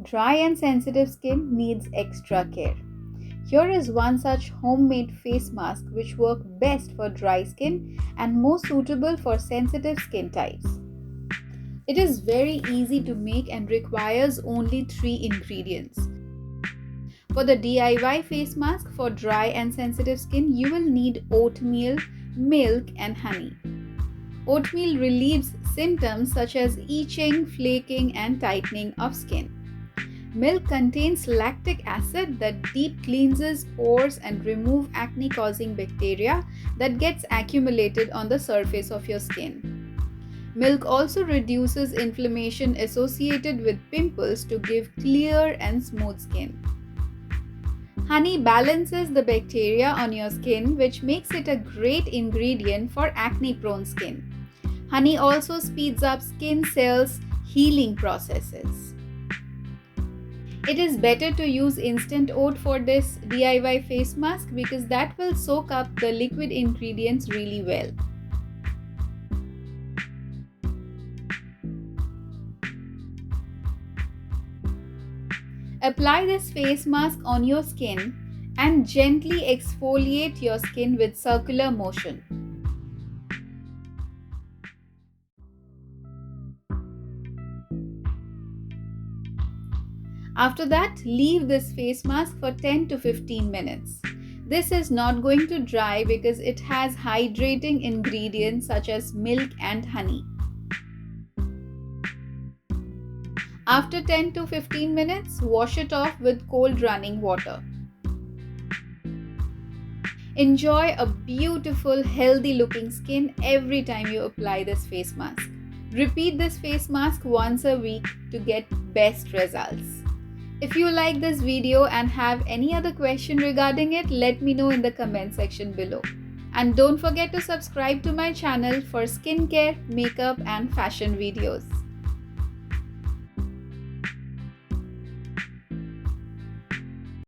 Dry and sensitive skin needs extra care. Here is one such homemade face mask which works best for dry skin and most suitable for sensitive skin types. It is very easy to make and requires only 3 ingredients. For the DIY face mask for dry and sensitive skin, you will need oatmeal, milk, and honey. Oatmeal relieves symptoms such as itching, flaking, and tightening of skin. Milk contains lactic acid that deep cleanses pores and remove acne-causing bacteria that gets accumulated on the surface of your skin. Milk also reduces inflammation associated with pimples to give clear and smooth skin. Honey balances the bacteria on your skin, which makes it a great ingredient for acne-prone skin. Honey also speeds up skin cells' healing processes. It is better to use instant oat for this DIY face mask because that will soak up the liquid ingredients really well. Apply this face mask on your skin and gently exfoliate your skin with circular motion. After that, leave this face mask for 10 to 15 minutes. This is not going to dry because it has hydrating ingredients such as milk and honey. After 10 to 15 minutes, wash it off with cold running water. Enjoy a beautiful, healthy looking skin every time you apply this face mask. Repeat this face mask once a week to get best results. If you like this video and have any other question regarding it, let me know in the comment section below. And don't forget to subscribe to my channel for skincare, makeup and fashion videos.